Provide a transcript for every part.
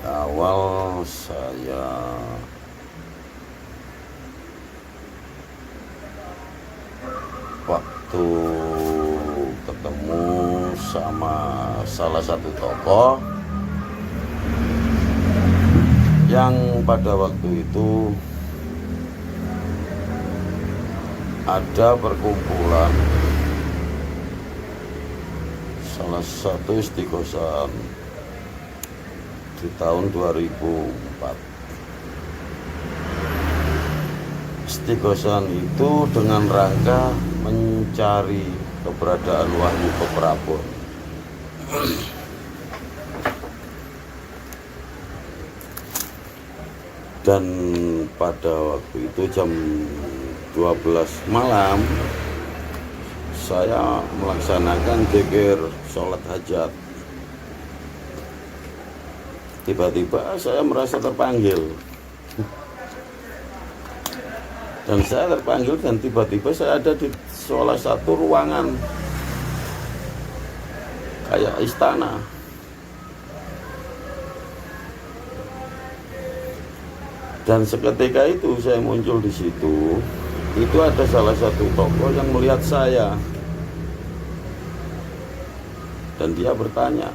awal saya waktu ketemu sama salah satu tokoh yang pada waktu itu ada perkumpulan salah satu istiqosan di tahun 2004. Istiqosan itu dengan rangka mencari keberadaan Wahyu Keprabon. Dan pada waktu itu jam 12 malam saya melaksanakan zikir sholat hajat. Tiba-tiba saya merasa terpanggil. Dan saya terpanggil dan tiba-tiba saya ada di salah satu ruangan kayak istana. Dan seketika itu saya muncul di situ, itu ada salah satu tokoh yang melihat saya. Dan dia bertanya,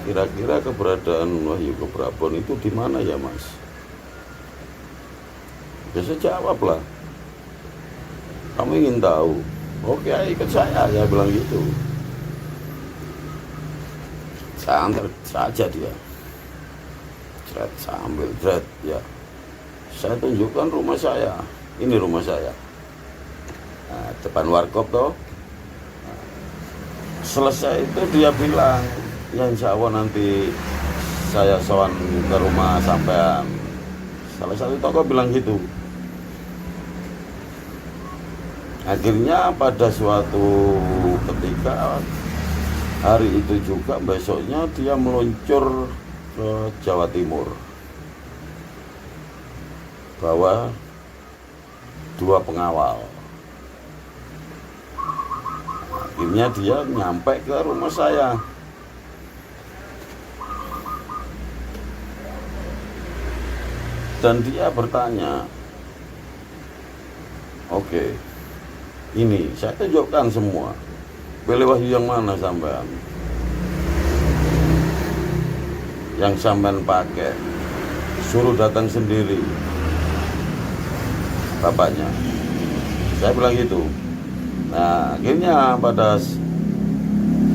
kira-kira keberadaan Wahyu Keprabon itu di mana ya Mas? Ya saya jawablah, kamu ingin tahu? Oke, ikut saya bilang gitu. Saya antar saja dia. Saya ambil ya. Saya tunjukkan rumah saya. Ini rumah saya. Nah, depan warkop toh. Nah, selesai itu dia bilang, ya insya Allah nanti saya sowan ke rumah sampean. Salah satu tokoh bilang gitu. Akhirnya pada suatu ketika hari itu juga besoknya dia meluncur ke Jawa Timur, bawa 2 pengawal. Akhirnya dia nyampe ke rumah saya. Dan dia bertanya, oke, ini saya tunjukkan semua. Pilih wahyu yang mana sampean? Yang sampean pakai, suruh datang sendiri bapaknya. Saya bilang gitu. Nah, akhirnya pada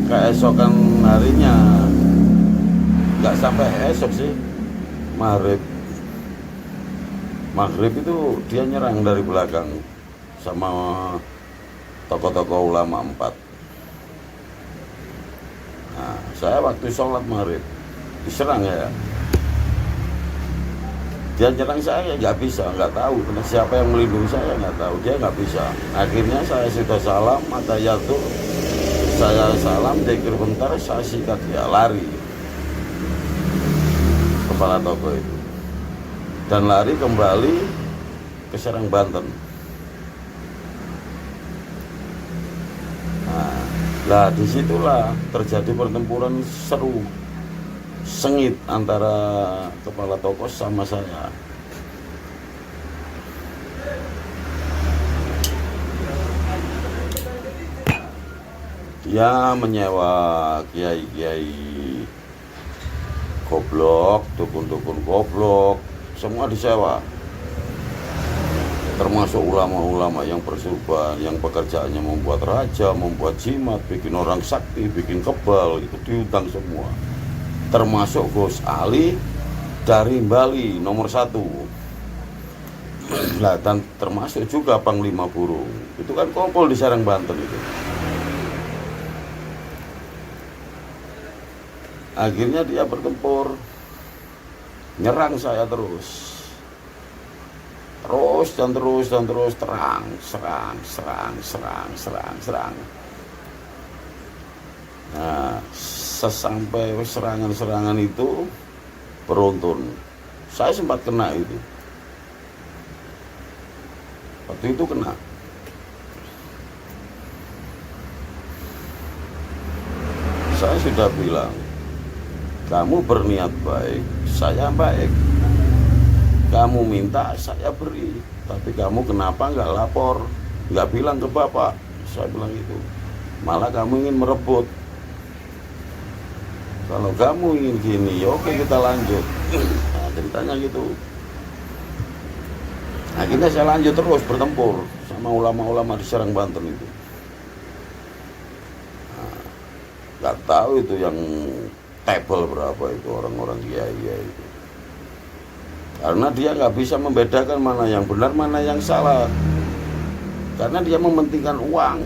keesokan harinya, nggak sampai esok sih, maghrib itu dia nyerang dari belakang sama tokoh-tokoh ulama 4. Nah, saya waktu sholat maghrib diserang ya. Dia nyerang saya nggak bisa, nggak tahu siapa yang melindungi saya, nggak tahu, dia nggak bisa. Akhirnya saya sudah salam, mata jatuh, saya salam, dikir bentar, saya sikat dia, lari kepala toko itu dan lari kembali ke Serang, Banten. Nah, disitulah terjadi pertempuran seru, sengit antara kepala toko sama saya. Dia menyewa kiai-kiai goblok, dukun-dukun goblok, semua disewa. Termasuk ulama-ulama yang bersuban, yang pekerjaannya membuat raja, membuat jimat, bikin orang sakti, bikin kebal, itu diundang semua. Termasuk Gus Ali dari Bali nomor 1. Nah, dan termasuk juga Panglima Burung. Itu kan kumpul di Serang, Banten itu. Akhirnya dia bertempur, nyerang saya terus dan terus, serang. Nah, sesampai serangan itu beruntun, saya sempat kena itu. Waktu itu kena. saya sudah bilang, kamu berniat baik, saya baik. Kamu minta, saya beri. Tapi kamu kenapa nggak lapor, nggak bilang ke bapak? Saya bilang gitu. Malah kamu ingin merebut. Kalau kamu ingin gini, ya oke, kita lanjut. Nah, ceritanya gitu. Akhirnya saya lanjut terus bertempur sama ulama-ulama di Serang, Banten itu. Nah, nggak tahu itu yang tebel berapa itu orang-orang kiai itu. Karena dia nggak bisa membedakan mana yang benar, mana yang salah. Karena dia mementingkan uang.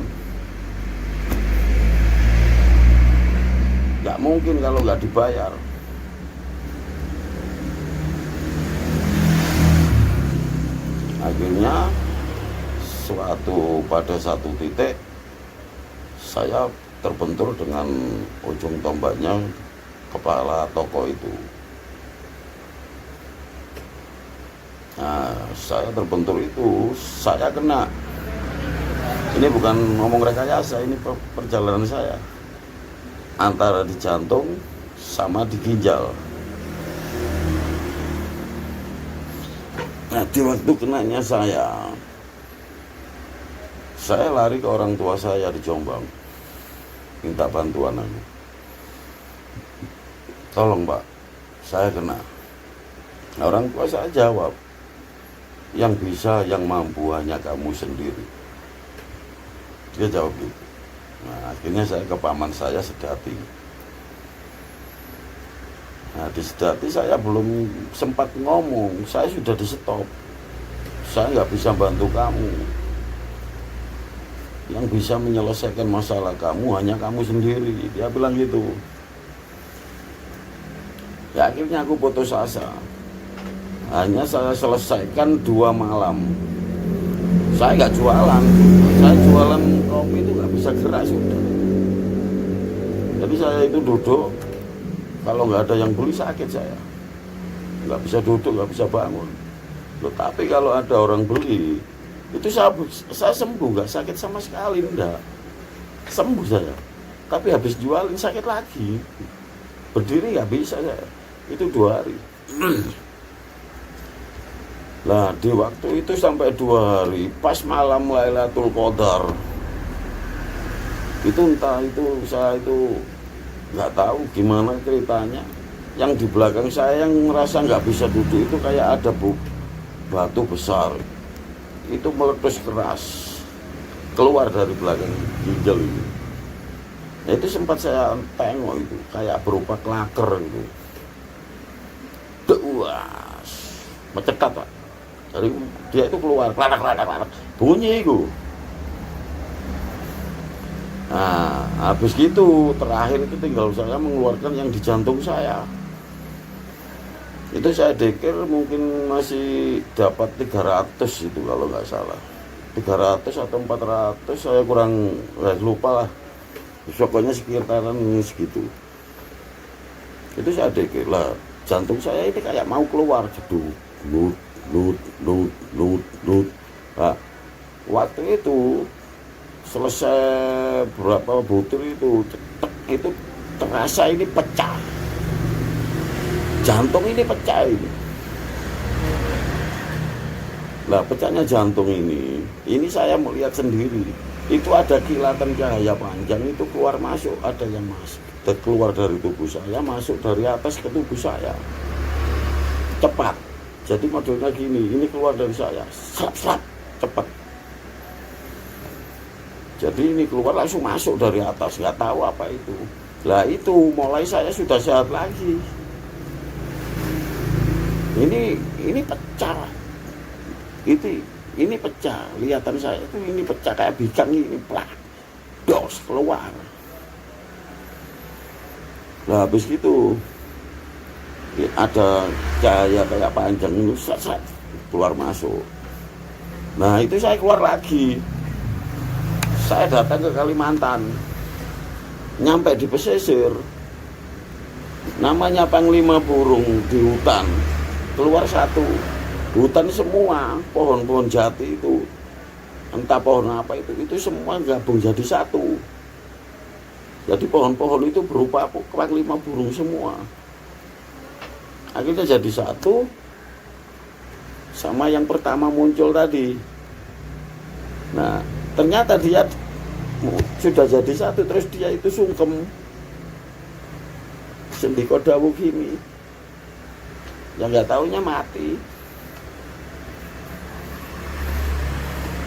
Nggak mungkin kalau nggak dibayar. Akhirnya pada satu titik saya terbentur dengan ujung tombaknya kepala toko itu. Nah, saya terbentur itu, saya kena. Ini bukan ngomong rekayasa, ini perjalanan saya. Antara di jantung sama di ginjal. Nah, di waktu kenanya saya lari ke orang tua saya di Jombang. Minta bantuan aku. Tolong Pak, saya kena. Orang tua saya jawab, yang bisa, yang mampu hanya kamu sendiri. Dia jawab gitu. Nah, akhirnya saya ke paman saya Sedati. Nah, di Sedati saya belum sempat ngomong, saya sudah di stop. Saya nggak bisa bantu kamu. Yang bisa menyelesaikan masalah kamu hanya kamu sendiri. Dia bilang gitu. Ya, akhirnya aku putus asa. Hanya saya selesaikan 2 malam. Saya nggak jualan. Saya jualan kopi itu nggak bisa gerak sudah. Jadi saya itu duduk. Kalau nggak ada yang beli sakit saya. Nggak bisa duduk, nggak bisa bangun. Loh, tapi kalau ada orang beli, itu saya sembuh, nggak sakit sama sekali, enggak. Sembuh saya. Tapi habis jualin sakit lagi. Berdiri nggak bisa saya. Itu 2 hari. Nah, di waktu itu sampai 2 hari, pas malam Lailatul Qadar, itu entah itu saya itu nggak tahu gimana ceritanya. Yang di belakang saya yang merasa nggak bisa duduk itu kayak ada batu besar. Itu meletus keras, keluar dari belakang ginjal itu. Nah, itu sempat saya tengok itu, kayak berupa klaker itu. Dewas, mencekat Pak. Dari dia itu keluar, klarak, bunyi itu. Nah, habis gitu terakhir itu tinggal saya mengeluarkan yang di jantung saya. Itu saya pikir mungkin masih dapat 300 itu kalau nggak salah. 300 atau 400, saya kurang lupa lah. Pokoknya sekitaran segitu. Itu saya pikir lah, jantung saya ini kayak mau keluar, jeduk, lut. Nah, waktu itu selesai berapa butir itu, itu terasa ini pecah. Jantung ini pecah ini. Nah, pecahnya jantung ini saya melihat sendiri. Itu ada kilatan cahaya panjang itu keluar masuk, ada yang masuk, keluar dari tubuh saya, masuk dari atas ke tubuh saya. Cepat. Jadi modelnya gini, ini keluar dari saya, slap, cepat. Jadi ini keluar langsung masuk dari atas, nggak tahu apa itu. Lah itu mulai saya sudah sehat lagi. Ini pecah. Ini pecah. Lihatan saya itu ini pecah kayak bikang ini, plak, dos keluar. Lah habis gitu ada cahaya kayak panjang itu keluar masuk. Nah, itu saya keluar lagi. Saya datang ke Kalimantan, nyampe di pesisir, namanya Panglima Burung di hutan, keluar satu hutan semua pohon-pohon jati itu, entah pohon apa itu semua gabung jadi satu. Jadi pohon-pohon itu berupa panglima burung semua. Akhirnya jadi satu sama yang pertama muncul tadi. Nah, ternyata dia sudah jadi satu, terus dia itu sungkem. Sendiko dawuh gini, yang nggak taunya mati.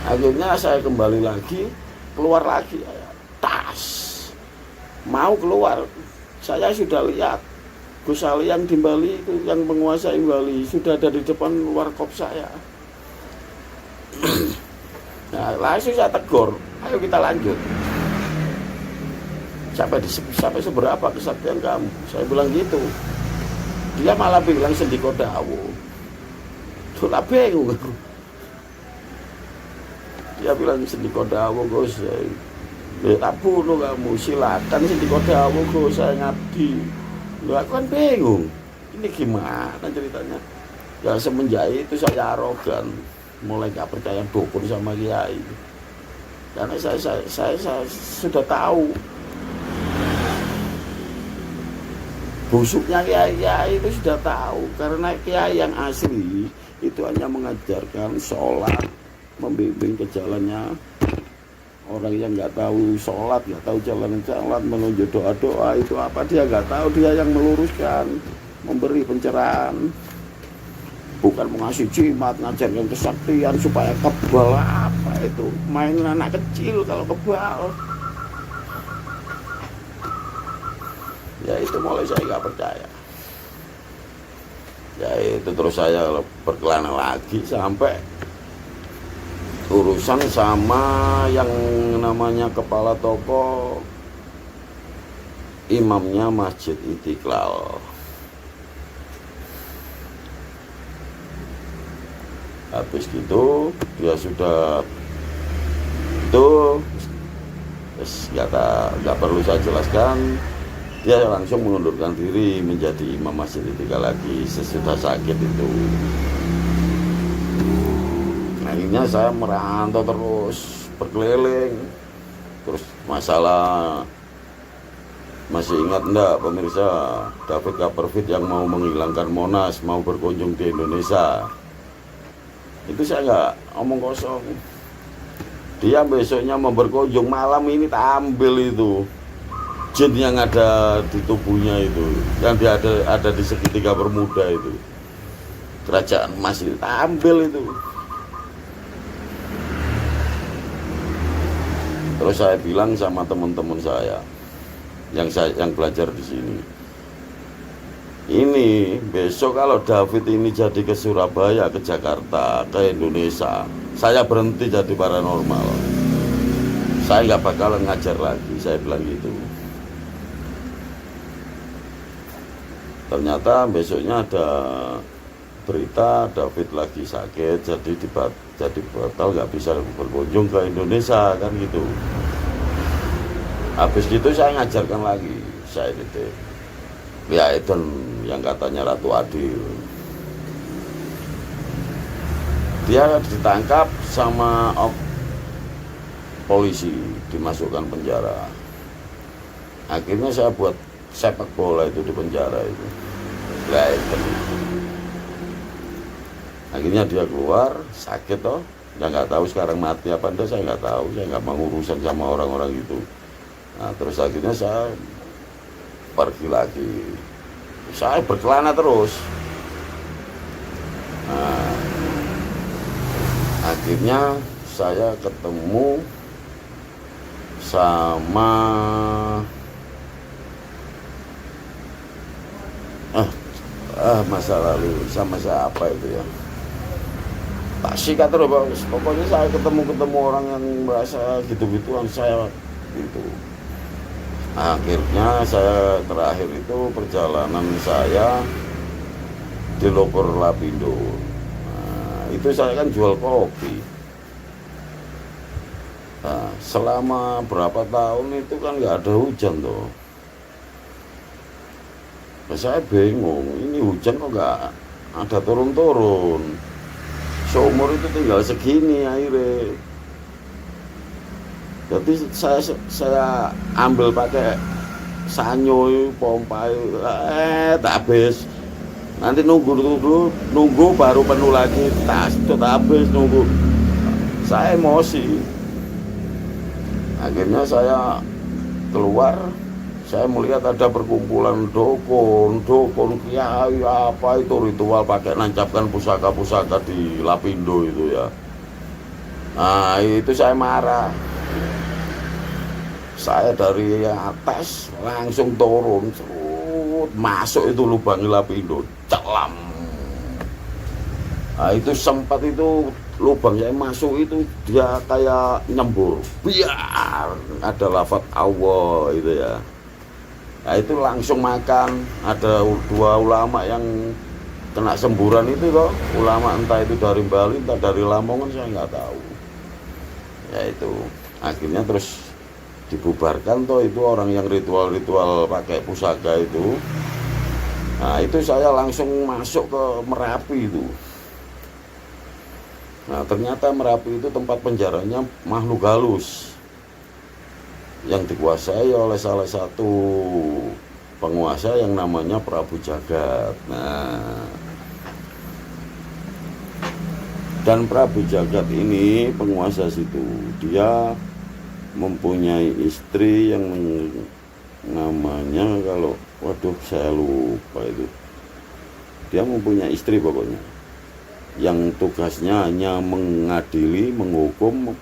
Akhirnya saya kembali lagi, keluar lagi, tas, mau keluar. Saya sudah lihat Gus Ali yang di Bali itu, yang menguasai Bali, sudah ada di depan warkop saya. Nah, langsung saya tegur, ayo kita lanjut. Sampai seberapa kesaktian kamu? Saya bilang gitu. Dia malah bilang Sendiko dawuh. Sudah bingung. Dia bilang Sendiko dawuh, Gus. Tak bunuh kamu, silakan Sendiko dawuh, Gus, saya ngabdi. Loh, aku kan bingung. Ini gimana ceritanya? Ya semenjak itu saya arogan, mulai gak percaya dukun sama kiai. Karena saya sudah tahu busuknya kiai itu, sudah tahu. Karena kiai yang asli itu hanya mengajarkan sholat, membimbing ke jalannya orang yang nggak tahu sholat, nggak tahu jalan-jalan, menunjuk doa-doa itu apa, dia nggak tahu. Dia yang meluruskan, memberi pencerahan, bukan mengasih jimat, ngajarkan kesaktian supaya kebal. Apa itu, mainan anak kecil kalau kebal. Ya itu mulai saya nggak percaya. Ya itu terus saya berkelana lagi sampai urusan sama yang namanya kepala toko, imamnya Masjid Istiqlal. Habis gitu dia sudah itu, nggak perlu saya jelaskan, dia langsung mengundurkan diri menjadi imam Masjid Istiqlal lagi sesudah sakit itu. Akhirnya saya merantau terus, berkeliling. Terus masalah, masih ingat enggak pemirsa, David Copperfield yang mau menghilangkan Monas, mau berkunjung di Indonesia. Itu saya nggak omong kosong. Dia besoknya mau berkunjung, malam ini tak ambil itu jin yang ada di tubuhnya itu, yang dia ada di segitiga Bermuda itu, kerajaan emas itu, tak ambil itu. Terus saya bilang sama teman-teman saya yang belajar di sini, ini besok kalau David ini jadi ke Surabaya, ke Jakarta, ke Indonesia, saya berhenti jadi paranormal. Saya nggak bakalan ngajar lagi, saya bilang gitu. Ternyata besoknya ada berita David lagi sakit, jadi batal, nggak bisa berkunjung ke Indonesia kan gitu. Habis itu saya ngajarkan lagi, saya itu ya itu yang katanya Ratu Adil. Dia ditangkap sama polisi, dimasukkan penjara. Akhirnya saya buat sepak bola itu di penjara itu. Ya itu. Akhirnya dia keluar, sakit toh, ya nggak tahu sekarang mati apa enggak, saya nggak tahu, saya nggak mau urusan sama orang-orang itu. Nah terus akhirnya saya pergi lagi, saya berkelana terus. Nah, akhirnya saya ketemu sama masa lalu, sama siapa itu ya, tak sikat terus. Pokoknya saya ketemu orang yang merasa gitu-gituan, saya gitu. Akhirnya saya terakhir itu perjalanan saya di Loper Lapindo. Nah, itu saya kan jual kopi. Nah, selama berapa tahun itu kan nggak ada hujan tuh. Nah, saya bingung, ini hujan kok nggak ada turun-turun. Seumur itu tinggal segini airnya. Jadi saya ambil pakai sanyo pompa tak habis. Nanti nunggu baru penuh lagi, tas itu tak habis nunggu. Saya emosi. Akhirnya saya keluar, saya melihat ada perkumpulan dukun kiai apa itu ritual pakai nancapkan pusaka-pusaka di Lapindo itu ya. Nah itu saya marah. Saya dari atas langsung turun, masuk itu lubang Lapindo, celam. Nah itu sempat itu lubang saya masuk itu dia kayak nyembur, biar ada lafaz Allah itu ya. Nah itu langsung makan. Ada dua ulama yang kena semburan itu loh, ulama entah itu dari Bali entah dari Lamongan saya nggak tahu. Ya itu akhirnya terus dibubarkan toh itu orang yang ritual pakai pusaka itu. Nah itu saya langsung masuk ke Merapi itu. Nah ternyata Merapi itu tempat penjaranya makhluk halus yang dikuasai oleh salah satu penguasa yang namanya Prabu Jagat. Nah dan Prabu Jagat ini penguasa situ, dia mempunyai istri yang namanya, kalau waduh saya lupa itu, dia mempunyai istri pokoknya yang tugasnya hanya mengadili, menghukum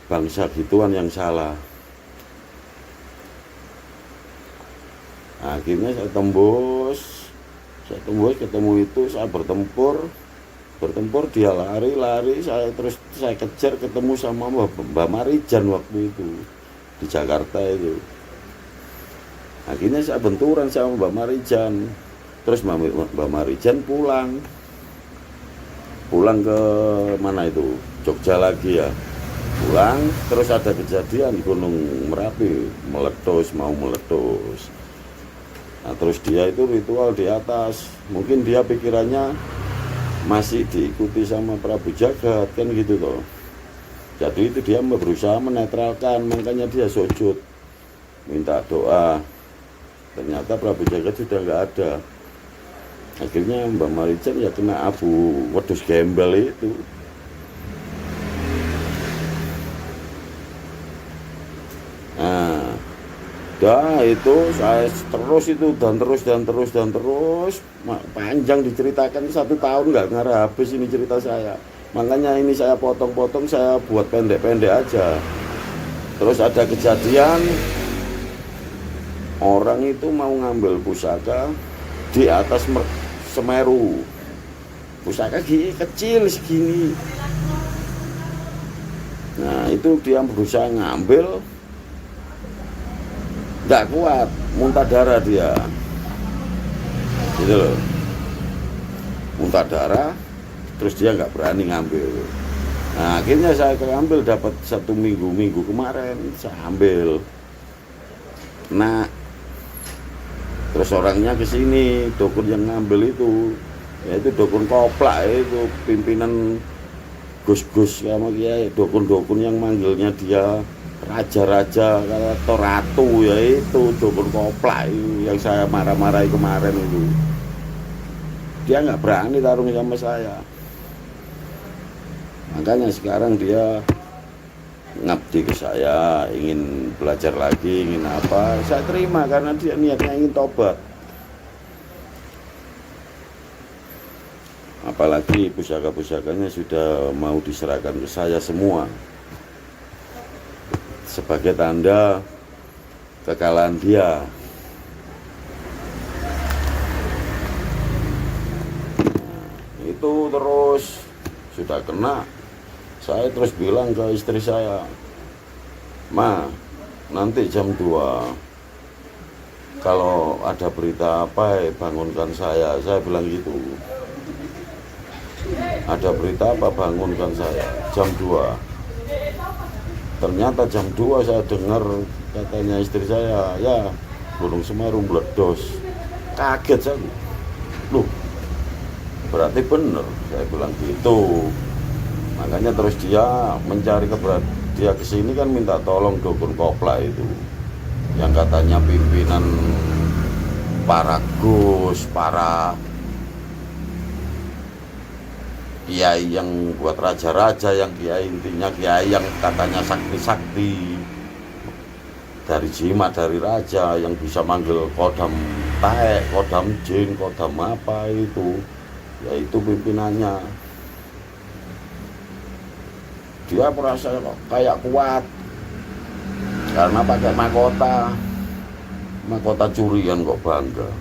bangsa gituan yang salah. Akhirnya saya tembus ketemu itu, saya bertempur, dia lari, saya kejar, ketemu sama Mbak Marijan waktu itu di Jakarta itu. Akhirnya saya benturan sama Mbak Marijan, terus Mbak Marijan pulang ke mana itu, Jogja lagi ya, pulang. Terus ada kejadian Gunung Merapi mau meletus. Nah terus dia itu ritual di atas, mungkin dia pikirannya masih diikuti sama Prabu Jagat kan gitu toh. Jadi itu dia berusaha menetralkan, makanya dia sujud minta doa. Ternyata Prabu Jagat sudah nggak ada. Akhirnya Mbak Marijan ya kena abu wedhus gembel itu. Nah itu saya terus panjang diceritakan, 1 tahun nggak ngarah habis ini cerita saya. Makanya ini saya potong-potong, saya buat pendek-pendek aja. Terus ada kejadian orang itu mau ngambil pusaka di atas Semeru, pusaka kecil segini. Nah itu dia berusaha ngambil, nggak kuat, muntah darah dia gitu loh, muntah darah. Terus dia nggak berani ngambil. Nah akhirnya saya ngambil, dapat 1 minggu kemarin saya ambil. Nah terus orangnya kesini, dukun yang ngambil itu yaitu dukun Koplak, itu pimpinan gus-gus sama kiai, dukun-dukun yang manggilnya dia raja-raja atau ratu, yaitu dukun Koplak itu yang saya marah-marahi kemarin itu. Dia nggak berani tarung sama saya. Makanya sekarang dia ngabdi ke saya, ingin belajar lagi, ingin apa, saya terima karena dia niatnya ingin tobat. Apalagi pusaka-pusakanya sudah mau diserahkan ke saya semua sebagai tanda kekalahan dia. Itu terus sudah kena. Saya terus bilang ke istri saya, "Ma, nanti jam 2 kalau ada berita apa bangunkan saya." Saya bilang gitu. Ada berita apa bangunkan saya jam 2. Ternyata jam 2 saya dengar katanya istri saya, "Ya, Gunung Semeru meledos." Kaget saya. Loh, berarti benar, saya bilang gitu. Makanya terus dia mencari dia kesini kan minta tolong dukun kopla itu, yang katanya pimpinan para gus, para kiai yang buat raja-raja, yang kiai intinya kiai yang katanya sakti-sakti, dari jimat dari raja, yang bisa manggil kodam taek, kodam jin, kodam apa itu, yaitu pimpinannya. Dia merasa kayak kuat karena pakai mahkota curian kok bangga.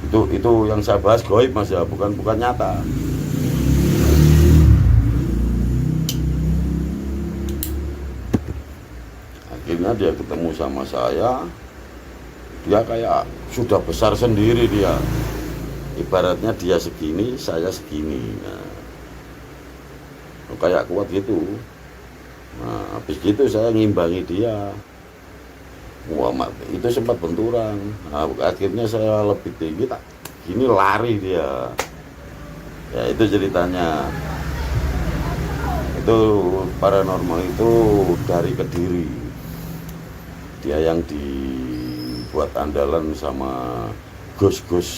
Itu yang saya bahas goib mas ya, bukan nyata. Akhirnya dia ketemu sama saya, dia kayak sudah besar sendiri dia. Ibaratnya dia segini, saya segini. Nah, kayak kuat gitu. Nah, habis gitu saya ngimbangi dia. Wah, itu sempat benturan. Nah, akhirnya saya lebih tinggi, tak gini lari dia. Ya itu ceritanya. Itu paranormal itu dari Kediri. Dia yang dibuat andalan sama gus-gus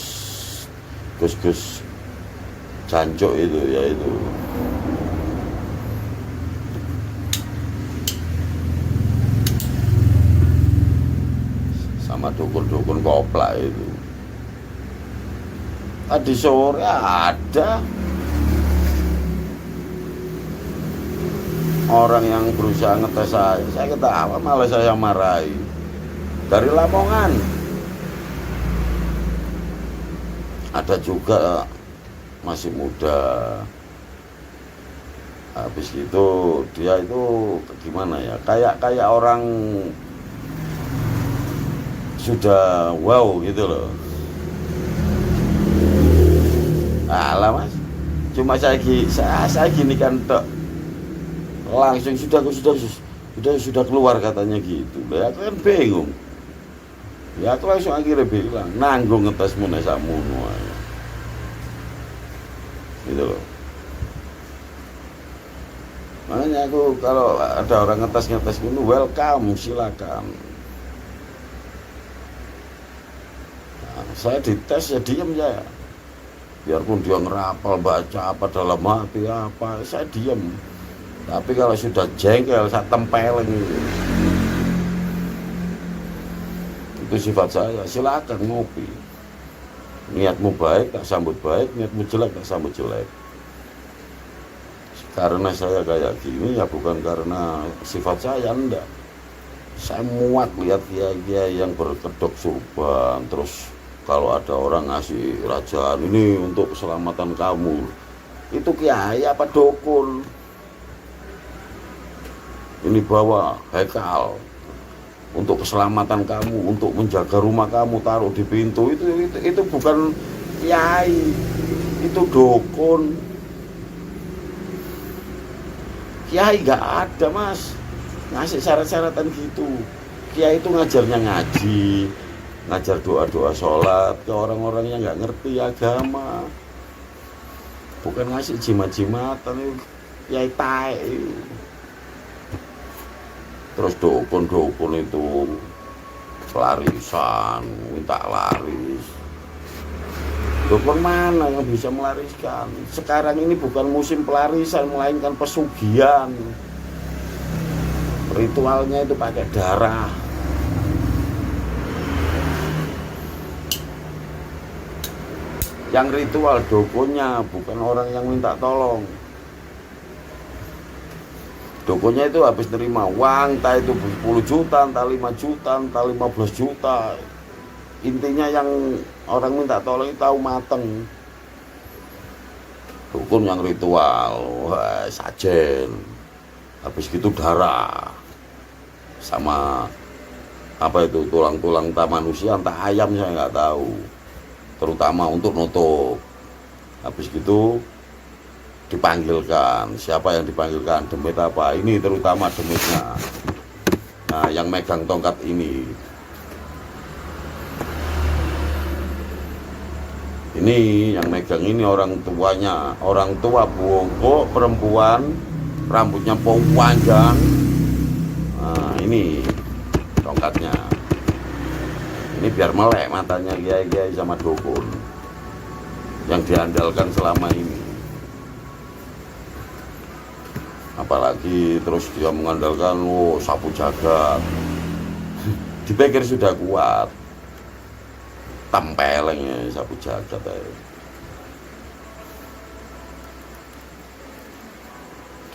jancuk itu ya itu. Sama dukun-dukun kopla itu. Tadi sore ada orang yang berusaha ngetes saya ketawa, malah saya marahi. Dari Lamongan. Ada juga masih muda. Habis itu dia itu gimana ya? Kayak orang sudah wow gitu loh. Alah mas, cuma saya gini kan tok. Langsung sudah keluar katanya gitu. Ya aku kan bingung. Ya aku langsung akhirnya bilang, nanggung ngetesmu nesamu ya. Gitu loh. Makanya aku kalau ada orang ngetes gitu, welcome, silakan. Nah, saya dites ya diem ya. Biarpun dia ngerapal baca apa dalam hati apa, saya diem. Tapi kalau sudah jengkel, saya tempelin gitu. Itu sifat saya. Silakan ngopi. Niatmu baik tak sambut baik, niatmu jelek tak sambut jelek. Karena saya kayak gini ya bukan karena sifat saya, enggak. Saya muak lihat kiai yang berkedok surban, terus kalau ada orang ngasih rajaan ini untuk keselamatan kamu, itu kiai apa dukun? Ini bawa hekal untuk keselamatan kamu, untuk menjaga rumah kamu, taruh di pintu, itu bukan kiai, itu dukun. Kiai gak ada mas ngasih syarat-syaratan gitu. Kiai itu ngajarnya ngaji, ngajar doa-doa sholat ke orang-orang yang gak ngerti agama, bukan ngasih jimat-jimatan. Kiai tae. Terus dukun itu pelarisan, minta laris. Dukun mana yang bisa melariskan? Sekarang ini bukan musim pelarisan, melainkan pesugihan. Ritualnya itu pakai darah. Yang ritual dukunnya, bukan orang yang minta tolong. Dukunnya itu habis nerima uang, entah itu 10 juta, entah 5 juta, entah 15 juta. Intinya yang orang minta tolong itu tahu mateng. Dukun yang ritual, wah, sajen. Habis gitu darah. Sama apa itu tulang-tulang entah manusia, entah ayam saya nggak tahu. Terutama untuk nutup. Habis gitu dipanggilkan, siapa yang dipanggilkan, demit apa, ini terutama demitnya. Nah yang megang tongkat ini yang megang ini orang tuanya, orang tua bongkok perempuan rambutnya panjang. Nah, ini tongkatnya. Ini biar melek matanya kiai-kiai sama dukun yang diandalkan selama ini. Apalagi terus dia mengandalkan sapu jagat. Dipikir sudah kuat, tempelengnya sapu jagat.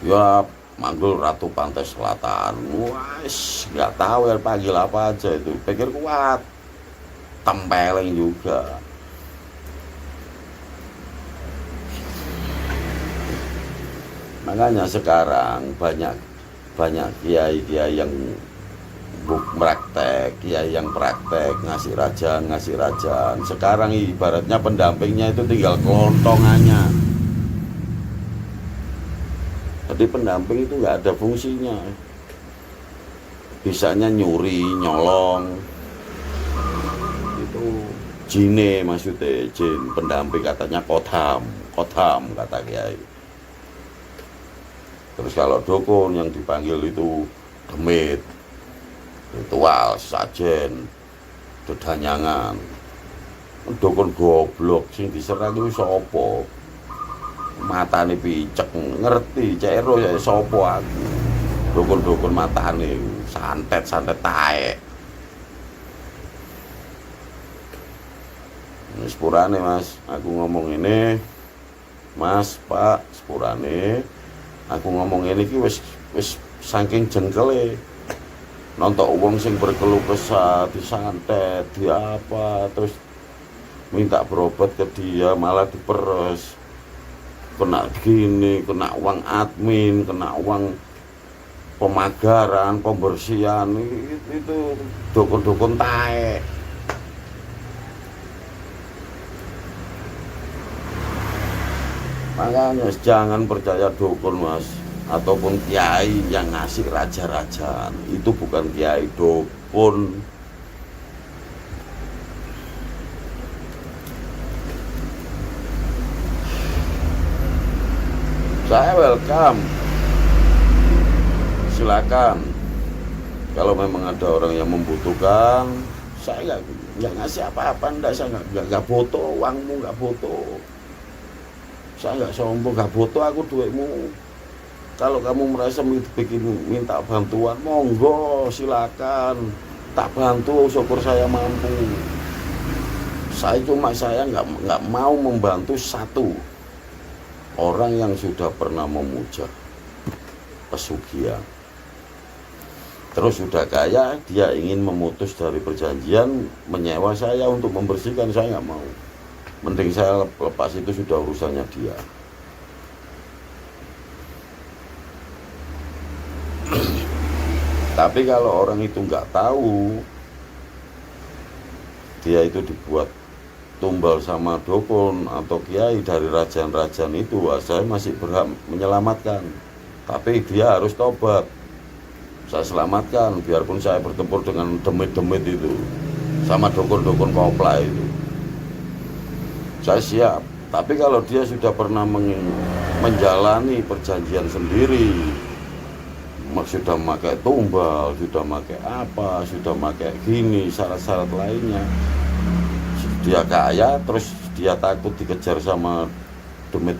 Dia manggil Ratu Pantai Selatan. Wah, nggak tahu ya panggil apa aja itu. Pikir kuat, tempeleng juga. Makanya sekarang banyak kiai-kiai yang praktek, kiai yang praktek ngasih rajaan. Sekarang ibaratnya pendampingnya itu tinggal kelontongannya. Jadi pendamping itu nggak ada fungsinya. Bisanya nyuri, nyolong. Itu jine maksudnya, jin pendamping katanya kotham kata kiai. Terus kalau dukun yang dipanggil itu demit, ritual, sajen, dedanyangan. Dukun goblok sing diserang itu sapa? Matane picek, ngerti cero ya sapa aku. Dukun-dukun matane santet taek. Sepurane Mas, aku ngomong ini, Mas, Pak, sepurane aku ngomong ini ki wis saking jengkele. Nonton wong sing berkeluh kesah, disantet, apa, terus minta berobat ke dia malah diperes. Kena gini, kena uang admin, kena uang pemagaran, pembersihan, itu dukun-dukun taek. Makanya jangan percaya dukun Mas, ataupun kiai yang ngasih raja-rajaan. Itu bukan kiai, dukun. Saya welcome, silakan. Kalau memang ada orang yang membutuhkan, saya nggak ngasih apa-apa, saya nggak foto uangmu, nggak foto. Saya nggak sombong, nggak foto aku duitmu. Kalau kamu merasa minta bantuan, monggo silakan, tak bantu, syukur saya mampu. Saya nggak mau membantu satu orang yang sudah pernah memuja pesugihan, terus sudah kaya, dia ingin memutus dari perjanjian, menyewa saya untuk membersihkan, saya nggak mau. Mending saya lepas, itu sudah urusannya dia. Tapi kalau orang itu nggak tahu, dia itu dibuat tumbal sama dukun atau kiai dari rajaan-rajaan itu, saya masih berhak menyelamatkan. Tapi dia harus tobat. Saya selamatkan, biarpun saya bertempur dengan demit-demit itu, sama dukun-dukun kopla itu. Saya siap. Tapi kalau dia sudah pernah menjalani perjanjian sendiri, sudah memakai tumbal, sudah memakai apa, sudah memakai gini, syarat-syarat lainnya, dia kaya, terus dia takut dikejar sama demit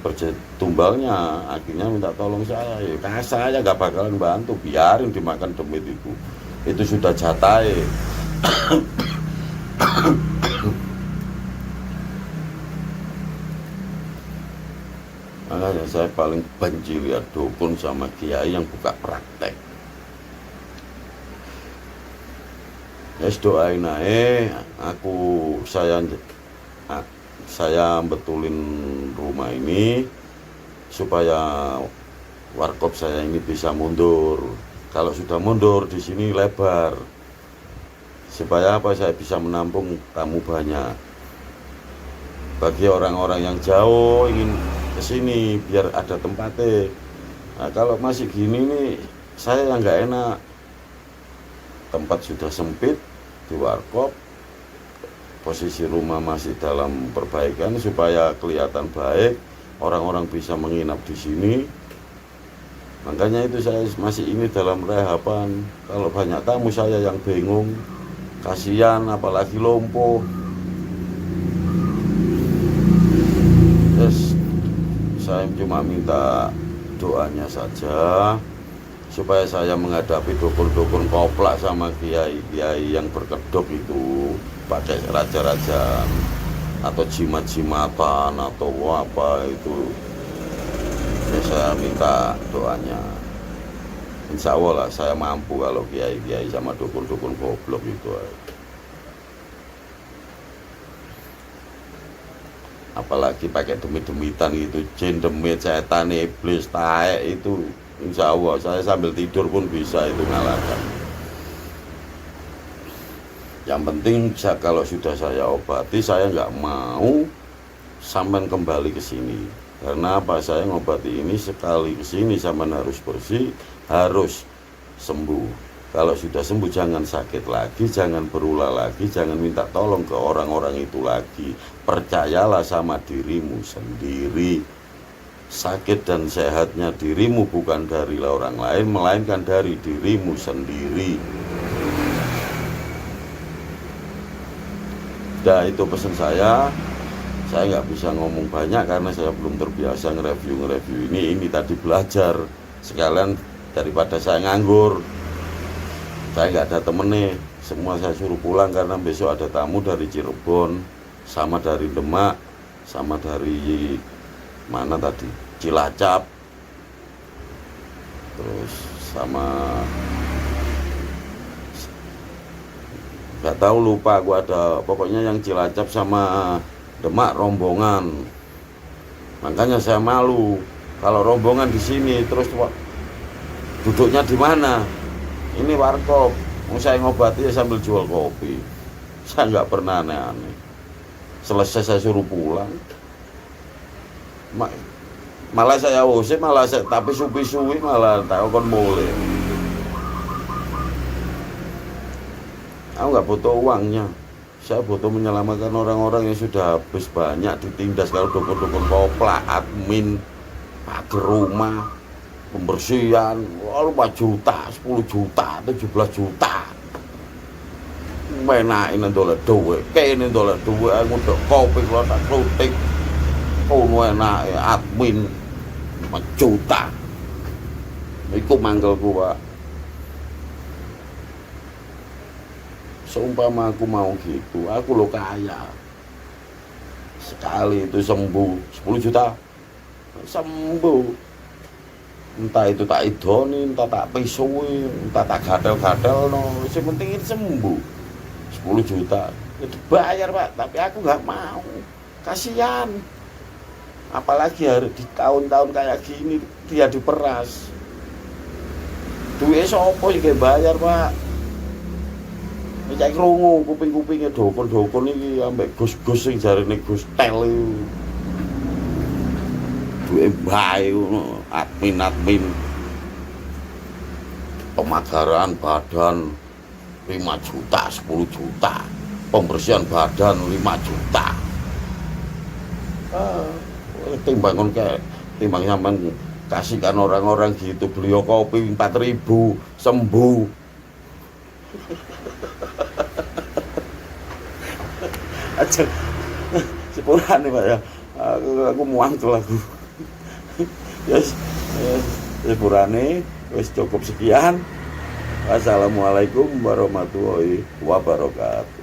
tumbalnya, akhirnya minta tolong saya. Ya saya nggak bakalan bantu, biarin dimakan demit itu sudah jatahe. Makanya saya paling benci lihat dukun sama kiai yang buka praktek. Yes, doain aja, saya betulin rumah ini supaya warkop saya ini bisa mundur. Kalau sudah mundur di sini lebar, supaya apa, saya bisa menampung tamu banyak. Bagi orang-orang yang jauh ingin kesini biar ada tempatnya. Nah, kalau masih gini nih, saya yang nggak enak. Tempat sudah sempit di warkop, posisi rumah masih dalam perbaikan supaya kelihatan baik, orang-orang bisa menginap di sini. Makanya itu saya masih ini dalam rehapan. Kalau banyak tamu saya yang bingung, kasihan, apalagi lumpuh. Yes, saya cuma minta doanya saja supaya saya menghadapi dukun-dukun koplak sama kiai-kiai yang berkedok itu pakai raja-raja atau jimat-jimatan atau apa itu. Ya, saya minta doanya. Insya Allah lah saya mampu kalau kiai-kiai sama dukun-dukun goblok itu. Apalagi pakai demit-demitan gitu, jin, demit, setan, iblis, taek itu. Insya Allah saya sambil tidur pun bisa itu ngalahkan. Yang penting kalau sudah saya obati, saya nggak mau sampai kembali ke sini. Karena apa? Saya ngobati ini sekali ke sini sampai harus bersih, harus sembuh. Kalau sudah sembuh jangan sakit lagi, jangan berulah lagi, jangan minta tolong ke orang-orang itu lagi. Percayalah sama dirimu sendiri. Sakit dan sehatnya dirimu bukan dari orang lain, melainkan dari dirimu sendiri. Nah, itu pesan saya. Saya nggak bisa ngomong banyak karena saya belum terbiasa nge-review ini tadi belajar. Sekalian daripada saya nganggur, saya nggak ada temennya, semua saya suruh pulang karena besok ada tamu dari Cirebon, sama dari Demak, sama dari mana tadi, Cilacap, terus sama nggak tahu, lupa aku, ada pokoknya yang Cilacap sama Demak rombongan. Makanya saya malu kalau rombongan di sini terus duduknya di mana? Ini warkop, mau saya ngobati ya sambil jual kopi. Saya nggak pernah aneh-aneh. Selesai saya suruh pulang. Malah saya usik, tapi suwi-suwi malah tahu kan boleh. Aku nggak butuh uangnya. Saya butuh menyelamatkan orang-orang yang sudah habis banyak ditindas kalau dukun-dukun koplak, admin, pagar rumah, pembersihan, 5 juta, 10 juta, 17 juta. Menakin ndolek duwe, kene ndolek duwe, aku ndok kopi kula tak klutik. Kono enake admin 5 juta. Iku mangkelku, Pak. Seumpama aku mau gitu, aku lo kaya. Sekali itu sembuh 10 juta, sembuh. Entah itu tak idoni, entah tak pisui, entah tak gadel-gadel, no. Yang penting itu sembuh. 10 juta itu bayar, Pak, tapi aku nggak mau, kasihan. Apalagi hari di tahun-tahun kayak gini dia diperas. Duit sopo sing bayar, Pak? Cek krungu kuping-kupinge dukun-dukun iki ambek gus-gus sing jarine Gus Tel iki. Duwe bae ngono, admin. Pemagaran badan 5 juta, 10 juta. Pembersihan badan 5 juta. Timbang sampean kasihkan orang-orang gitu, beliau kopi 4.000 sembuh. Aja sepurane, Pak, ya. Aku muangkel aku. Yes, sepurane wis cukup sekian. Wassalamualaikum warahmatullahi wabarakatuh.